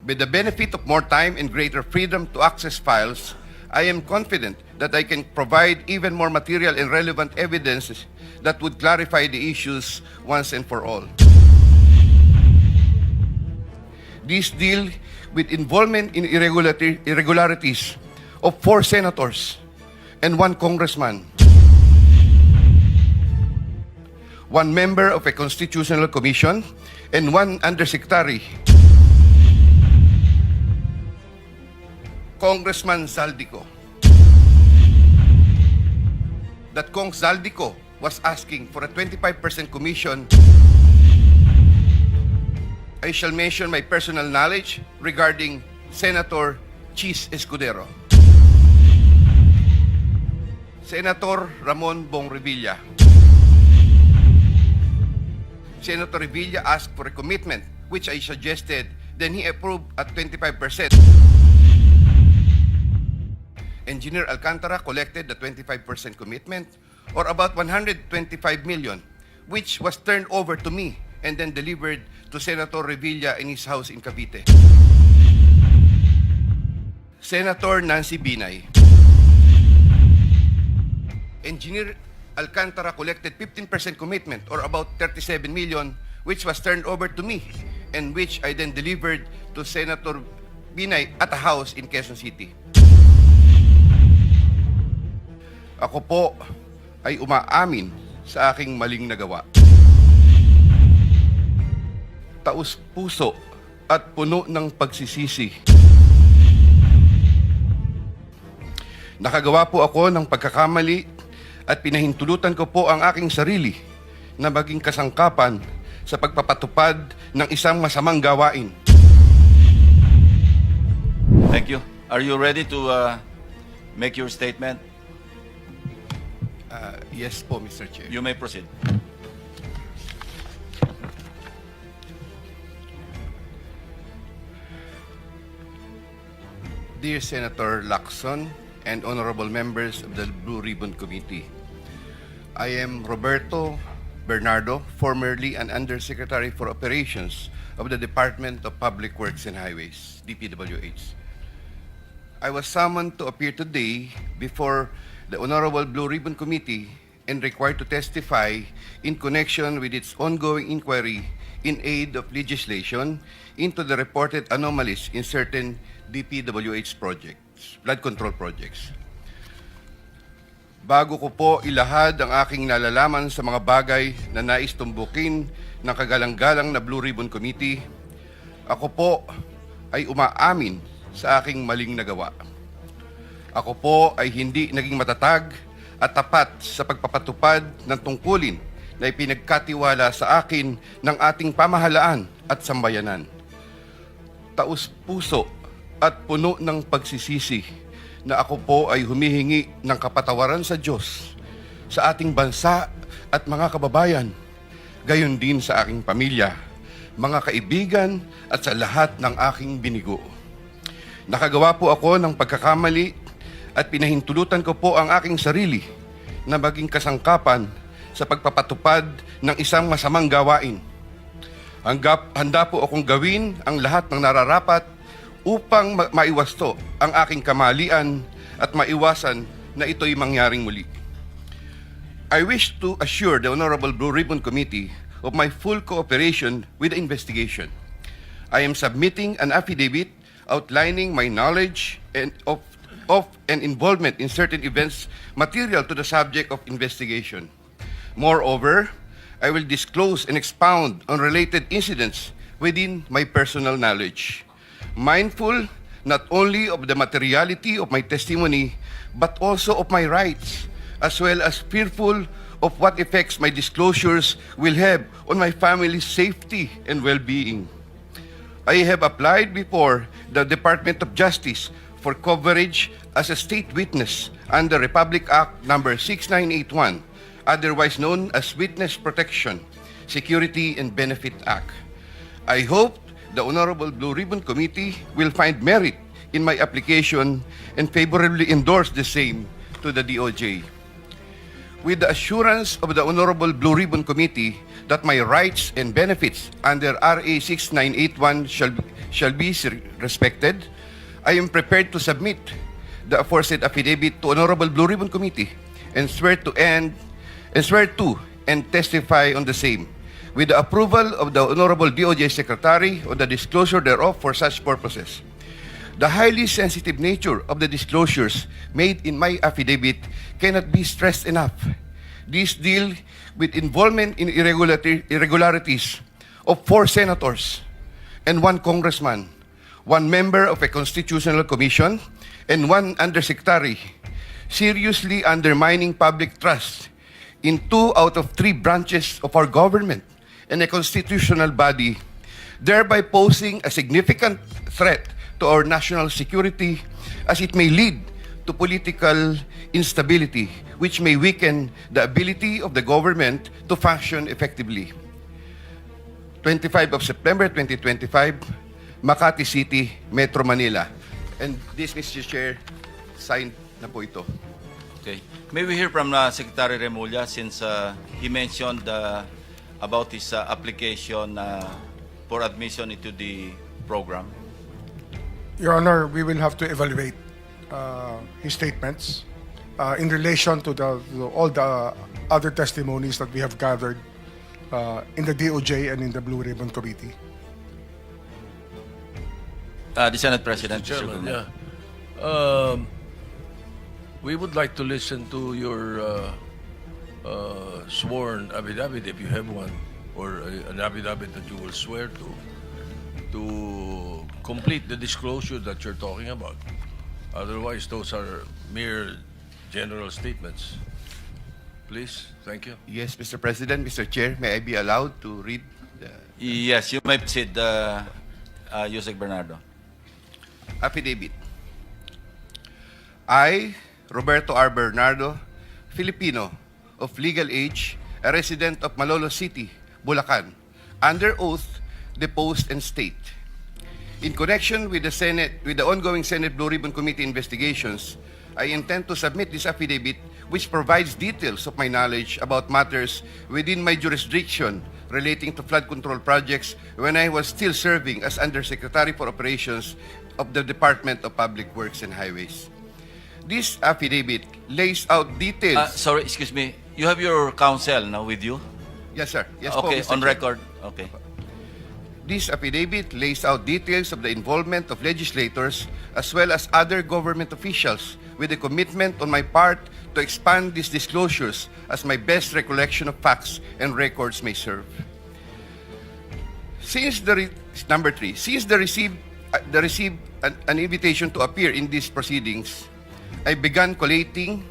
With the benefit of more time and greater freedom to access files, I am confident that I can provide even more material and relevant evidence that would clarify the issues once and for all. These deal with involvement in irregularities of 4 senators and 1 congressman, 1 member of a constitutional commission, and 1 undersecretary, Congressman Zaldico. That Kong Zaldico was asking for a 25% commission. I shall mention my personal knowledge regarding Senator Chis Escudero, Senator Ramon Bong Revilla. Senator Revilla asked for a commitment, which I suggested, then he approved at 25%. Engineer Alcantara collected the 25% commitment, or about 125 million, which was turned over to me and then delivered to Senator Revilla in his house in Cavite. Senator Nancy Binay. Engineer Alcantara collected 15% commitment, or about 37 million, which was turned over to me and which I then delivered to Senator Binay at a house in Quezon City. Ako po ay umaamin sa aking maling nagawa. Taos puso at puno ng pagsisisi. Nakagawa po ako ng pagkakamali at pinahintulutan ko po ang aking sarili na maging kasangkapan sa pagpapatupad ng isang masamang gawain. Thank you. Are you ready to make your statement? Yes po, Mr. Chair. You may proceed. Dear Senator Lacson and honorable members of the Blue Ribbon Committee, I am Roberto Bernardo, formerly an Undersecretary for Operations of the Department of Public Works and Highways, DPWH. I was summoned to appear today before the Honorable Blue Ribbon Committee and required to testify in connection with its ongoing inquiry in aid of legislation into the reported anomalies in certain DPWH projects, flood control projects. Bago ko po ilahad ang aking nalalaman sa mga bagay na nais tumbukin ng kagalang-galang na Blue Ribbon Committee, ako po ay umaamin sa aking maling nagawa. Ako po ay hindi naging matatag at tapat sa pagpapatupad ng tungkulin na ipinagkatiwala sa akin ng ating pamahalaan at sambayanan. Taos puso at puno ng pagsisisi na ako po ay humihingi ng kapatawaran sa Diyos, sa ating bansa at mga kababayan, gayon din sa aking pamilya, mga kaibigan at sa lahat ng aking binigo. Nakagawa po ako ng pagkakamali at pinahintulutan ko po ang aking sarili na maging kasangkapan sa pagpapatupad ng isang masamang gawain. Handa po akong gawin ang lahat ng nararapat upang maiwasto ang aking kamalian at maiwasan na ito'y mangyaring muli. I wish to assure the Honorable Blue Ribbon Committee of my full cooperation with the investigation. I am submitting an affidavit outlining my knowledge and of and involvement in certain events material to the subject of investigation. Moreover, I will disclose and expound on related incidents within my personal knowledge, mindful not only of the materiality of my testimony, but also of my rights, as well as fearful of what effects my disclosures will have on my family's safety and well-being. I have applied before the Department of Justice for coverage as a state witness under Republic Act No. 6981, otherwise known as Witness Protection, Security and Benefit Act. I hope the Honorable Blue Ribbon Committee will find merit in my application and favorably endorse the same to the DOJ. with the assurance of the Honorable Blue Ribbon Committee that my rights and benefits under RA 6981 shall be respected, I am prepared to submit the aforesaid affidavit to Honorable Blue Ribbon Committee and swear to and testify on the same, with the approval of the Honorable DOJ Secretary on the disclosure thereof for such purposes. The highly sensitive nature of the disclosures made in my affidavit cannot be stressed enough. These deal with involvement in irregularities of 4 senators and 1 congressman, 1 member of a constitutional commission, and 1 undersecretary, seriously undermining public trust in 2 out of 3 branches of our government and a constitutional body, thereby posing a significant threat to our national security, as it may lead to political instability, which may weaken the ability of the government to function effectively. 25 of September 2025, Makati City, Metro Manila. And this, Mr. Chair, signed na po ito. Okay. May we hear from Secretary Remulla, since he mentioned about his application for admission into the program? Your Honor, we will have to evaluate his statements in relation to all the other testimonies that we have gathered in the DOJ and in the Blue Ribbon Committee. The Senate President. Mr. Chairman, Guzman. yeah. We would like to listen to your sworn affidavit, if you have one, or an affidavit that you will swear to complete the disclosure that you're talking about. Otherwise, those are mere general statements. Please, thank you. Yes, Mr. President, Mr. Chair, may I be allowed to read the Yes, you may proceed, Yusek Bernardo. affidavit? I, Roberto R. Bernardo, Filipino, of legal age, a resident of Malolos City, Bulacan, under oath, depose and state. In connection with the ongoing Senate Blue Ribbon Committee investigations, I intend to submit this affidavit, which provides details of my knowledge about matters within my jurisdiction relating to flood control projects when I was still serving as Undersecretary for Operations of the Department of Public Works and Highways. This affidavit lays out details. Sorry, excuse me. You have your counsel now with you? Yes, sir. Yes, po, Okay, Mr. on Chair. record. Okay. This affidavit lays out details of the involvement of legislators as well as other government officials, with a commitment on my part to expand these disclosures as my best recollection of facts and records may serve. Number 3, since the received an invitation to appear in these proceedings, I began collating,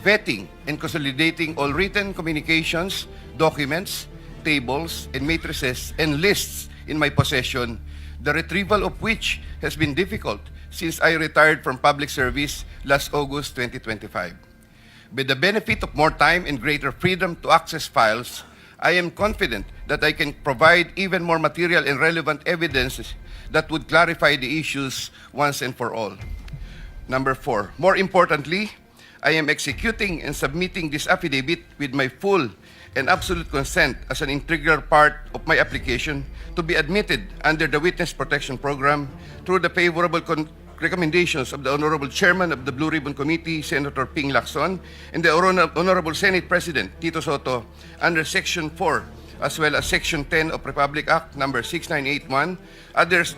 vetting, and consolidating all written communications, documents, tables, and matrices and lists in my possession, the retrieval of which has been difficult since I retired from public service last August 2025. With the benefit of more time and greater freedom to access files, I am confident that I can provide even more material and relevant evidence that would clarify the issues once and for all. Number 4, more importantly, I am executing and submitting this affidavit with my full and absolute consent as an integral part of my application to be admitted under the Witness Protection Program through the favorable recommendations of the Honorable Chairman of the Blue Ribbon Committee, Senator Ping Lacson, and the Honorable Senate President, Tito Soto, under Section 4, as well as Section 10 of Republic Act Number 6981,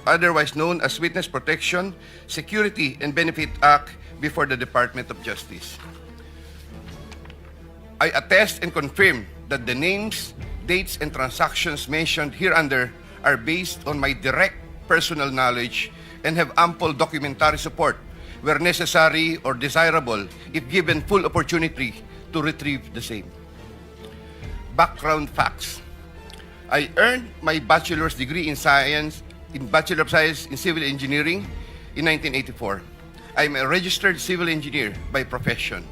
otherwise known as Witness Protection, Security, and Benefit Act, before the Department of Justice. I attest and confirm that the names, dates, and transactions mentioned hereunder are based on my direct personal knowledge and have ample documentary support where necessary or desirable if given full opportunity to retrieve the same. Background facts. I earned my bachelor's degree in Bachelor of Science in Civil Engineering in 1984. I am a registered civil engineer by profession.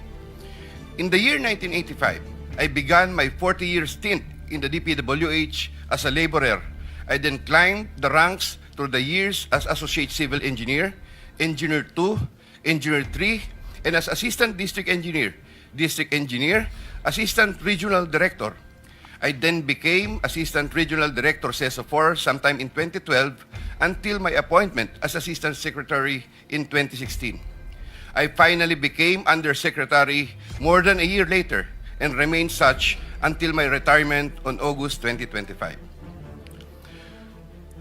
In the year 1985, I began my 40-year stint in the DPWH as a laborer. I then climbed the ranks through the years as Associate Civil Engineer, Engineer 2, Engineer 3, and as Assistant District Engineer, District Engineer, Assistant Regional Director. I then became Assistant Regional Director CESO4 sometime in 2012 until my appointment as Assistant Secretary in 2016. I finally became Undersecretary more than a year later and remained such until my retirement on August 2025.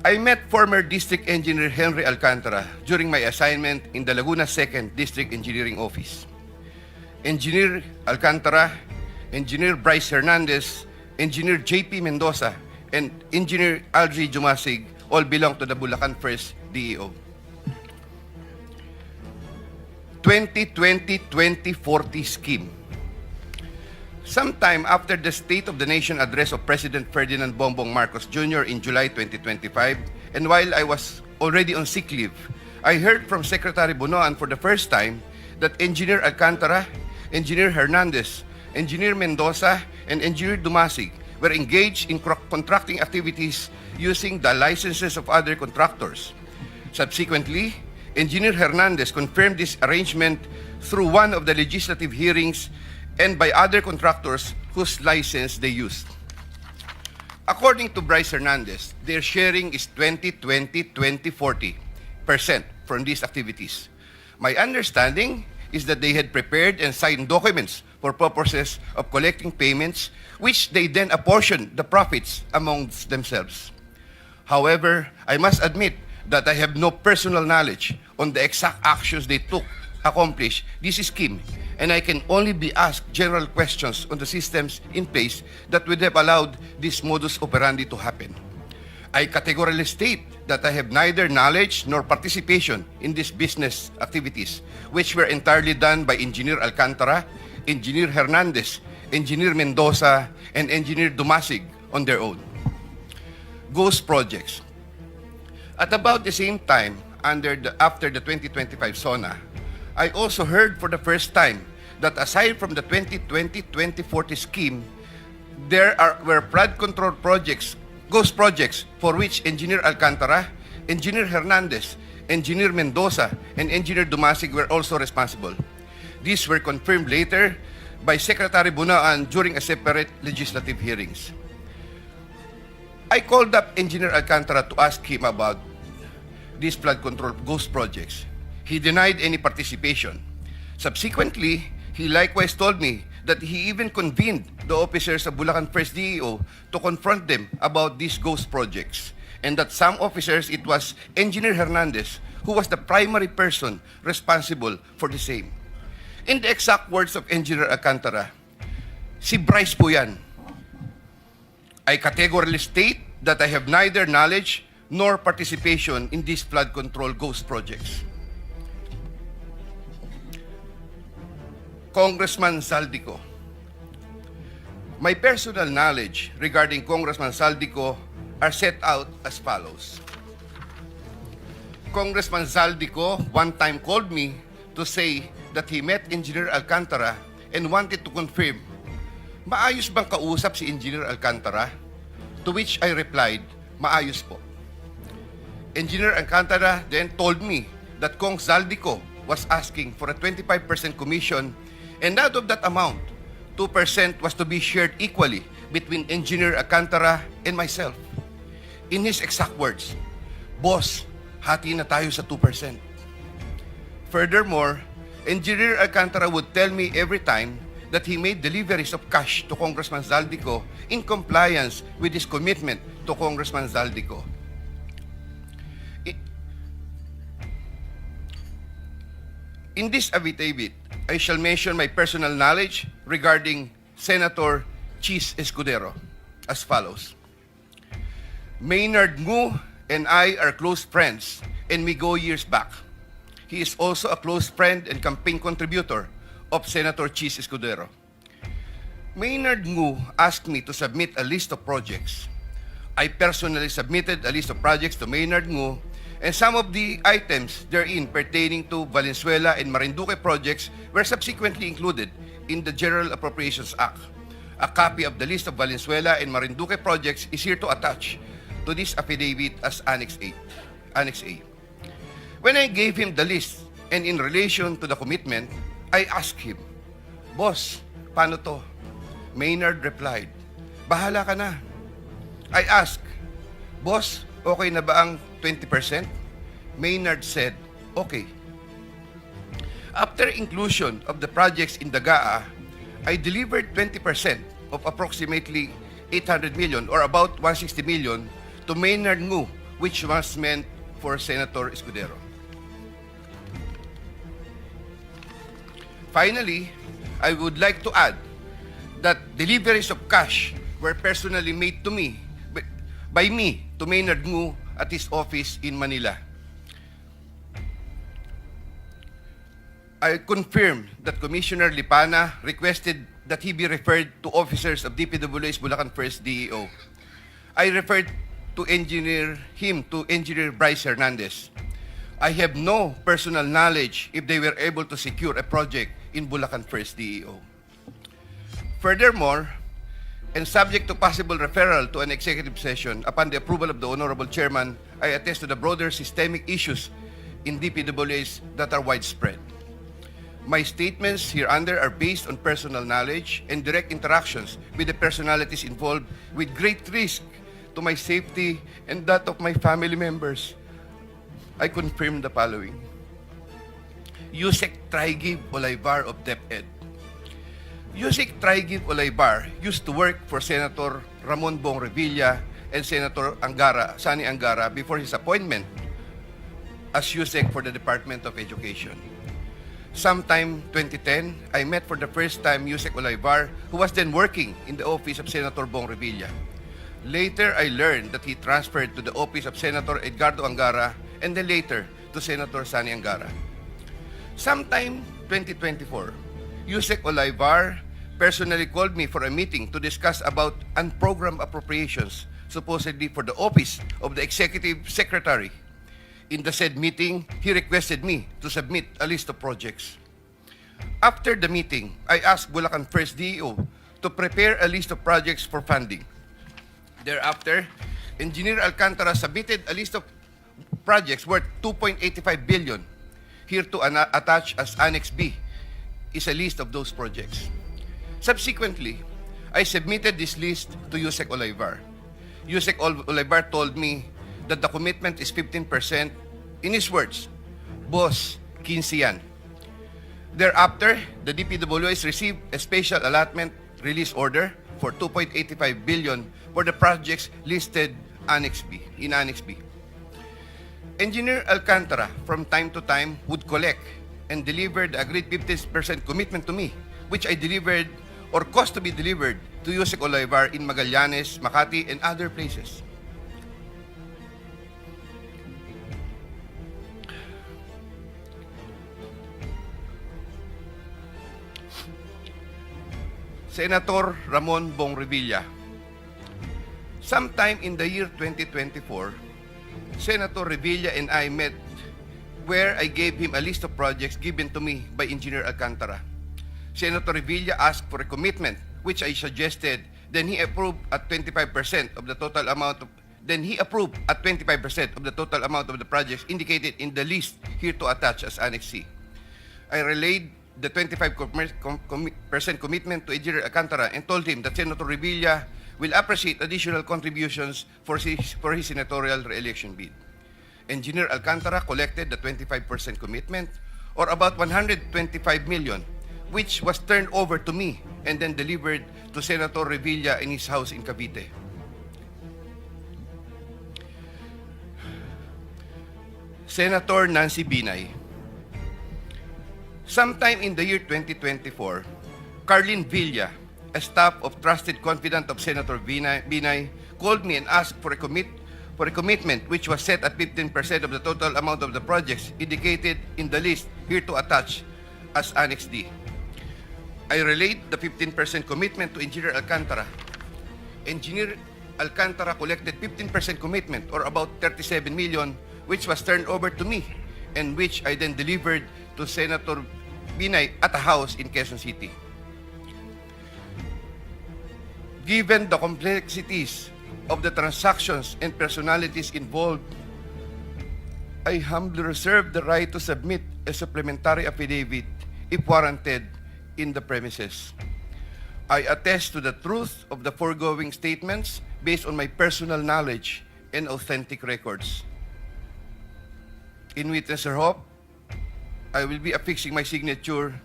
I met former District Engineer Henry Alcantara during my assignment in the Laguna 2nd District Engineering Office. Engineer Alcantara, Engineer Bryce Hernandez, Engineer JP Mendoza, and Engineer Algie Jumasig all belong to the Bulacan 1st DEO. 2020-2040 scheme. Sometime after the State of the Nation address of President Ferdinand Bongbong Marcos Jr. in July 2025, and while I was already on sick leave, I heard from Secretary Bunoan for the first time that Engineer Alcantara, Engineer Hernandez, Engineer Mendoza, and Engineer Dumasig were engaged in contracting activities using the licenses of other contractors. Subsequently, Engineer Hernandez confirmed this arrangement through one of the legislative hearings and by other contractors whose license they used. According to Bryce Hernandez, their sharing is 20-20-20-40% from these activities. My understanding is that they had prepared and signed documents for purposes of collecting payments, which they then apportioned the profits amongst themselves. However, I must admit that I have no personal knowledge on the exact actions they took to accomplish this scheme, and I can only be asked general questions on the systems in place that would have allowed this modus operandi to happen. I categorically state that I have neither knowledge nor participation in these business activities, which were entirely done by Engineer Alcantara, Engineer Hernandez, Engineer Mendoza, and Engineer Dumasig on their own. Ghost projects. At about the same time, after the 2025 SONA, I also heard for the first time that aside from the 2020-2040 scheme, were flood control projects, ghost projects, for which Engineer Alcantara, Engineer Hernandez, Engineer Mendoza, and Engineer Dumasig were also responsible. These were confirmed later by Secretary Bunaan during a separate legislative hearings. I called up Engineer Alcantara to ask him about these flood control ghost projects. He denied any participation. Subsequently, he likewise told me that he even convened the officers of Bulacan 1st DEO to confront them about these ghost projects, and that some officers, it was Engineer Hernandez who was the primary person responsible for the same. In the exact words of Engineer Alcantara, si Bryce po yan. I categorically state that I have neither knowledge nor participation in these flood control ghost projects. Congressman Saldico. My personal knowledge regarding Congressman Saldico are set out as follows. Congressman Saldico one time called me to say that he met Engineer Alcantara and wanted to confirm, maayos bang kausap si Engineer Alcantara? To which I replied, maayos po. Engineer Alcantara then told me that Kong Saldico was asking for a 25% commission, and out of that amount, 2% was to be shared equally between Engineer Alcantara and myself. In his exact words, "Boss, hati na tayo sa 2%. Furthermore, Engineer Alcantara would tell me every time that he made deliveries of cash to Congressman Saldico in compliance with his commitment to Congressman Saldico. In this affidavit, I shall mention my personal knowledge regarding Senator Chis Escudero as follows. Maynard Ngu and I are close friends, and we go years back. He is also a close friend and campaign contributor of Senator Chis Escudero. Maynard Ngu asked me to submit a list of projects. I personally submitted a list of projects to Maynard Ngu, and some of the items therein pertaining to Valenzuela and Marinduque projects were subsequently included in the General Appropriations Act. A copy of the list of Valenzuela and Marinduque projects is here to attach to this affidavit as Annex A. When I gave him the list and in relation to the commitment, I asked him, "Boss, paano to? Maynard replied, bahala ka na. I asked, boss, okay na ba ang 20%? Maynard said, okay. After inclusion of the projects in Dagaa, I delivered 20% of approximately 800 million or about 160 million to Maynard Ngu, which was meant for Senator Escudero. Finally, I would like to add that deliveries of cash were personally made to me, by me, to Maynard Ngu at his office in Manila. I confirm that Commissioner Lipana requested that he be referred to officers of DPW's Bulacan 1st DEO. I referred him to Engineer Bryce Hernandez. I have no personal knowledge if they were able to secure a project in Bulacan 1st DEO. Furthermore, and subject to possible referral to an executive session upon the approval of the Honorable Chairman, I attest to the broader systemic issues in DPWs that are widespread. My statements hereunder are based on personal knowledge and direct interactions with the personalities involved with great risk to my safety and that of my family members. I confirm the following. Yusek Traigib Olaybar of DepEd. Yusek Traigib Olaybar used to work for Senator Ramon Bong Revilla and Senator Sani Angara before his appointment as Yusek for the Department of Education. Sometime 2010, I met for the first time Yusek Olaybar, who was then working in the office of Senator Bong Revilla. Later, I learned that he transferred to the office of Senator Edgardo Angara and then later to Senator Sani Angara. Sometime 2024, Yusek Olaybar personally called me for a meeting to discuss about unprogrammed appropriations, supposedly for the office of the Executive Secretary. In the said meeting, he requested me to submit a list of projects. After the meeting, I asked Bulacan 1st DEO to prepare a list of projects for funding. Thereafter, Engineer Alcantara submitted a list of projects worth 2.85 billion. Here to attach as Annex B is a list of those projects. Subsequently, I submitted this list to Yusek Olaybar. Yusek Olaybar told me that the commitment is 15%. In his words, boss, 15 yan. Thereafter, the DPWs received a special allotment release order for 2.85 billion for the projects listed in Annex B. Engineer Alcantara, from time to time, would collect and deliver the agreed 15% commitment to me, which I delivered or caused to be delivered to Yusek Olaybar in Magallanes, Makati, and other places. Senator Ramon Bong Revilla. Sometime in the year 2024, Senator Revilla and I met where I gave him a list of projects given to me by Engineer Alcantara. Senator Revilla asked for a commitment, which I suggested. Then he approved at 25% of the total amount of the projects indicated in the list here to attach as Annex C. I relayed the 25% commitment to Engineer Alcantara and told him that Senator Revilla will appreciate additional contributions for his senatorial re-election bid. Engineer Alcantara collected the 25% commitment, or about 125 million, which was turned over to me and then delivered to Senator Revilla in his house in Cavite. Senator Nancy Binay. Sometime in the year 2024, Carlin Villa, a staff of trusted confidant of Senator Binay, called me and asked for a commitment which was set at 15% of the total amount of the projects indicated in the list here to attach as Annex D. I relayed the 15% commitment to Engineer Alcantara. Engineer Alcantara collected 15% commitment, or about 37 million, which was turned over to me and which I then delivered to Senator Binay at a house in Quezon City. Given the complexities of the transactions and personalities involved, I humbly reserve the right to submit a supplementary affidavit if warranted in the premises. I attest to the truth of the foregoing statements based on my personal knowledge and authentic records. In witness thereof, I will be affixing my signature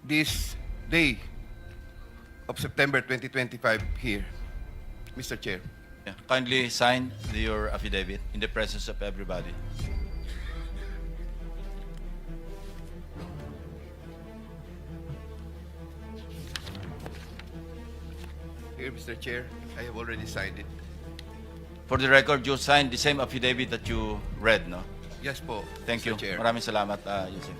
this day of September 2025 here, Mr. Chair. Yeah. Kindly sign your affidavit in the presence of everybody. Here, Mr. Chair, I have already signed it. For the record, you signed the same affidavit that you read, no? Yes po, Thank Mr. you. Chair. Maraming salamat, Yusek.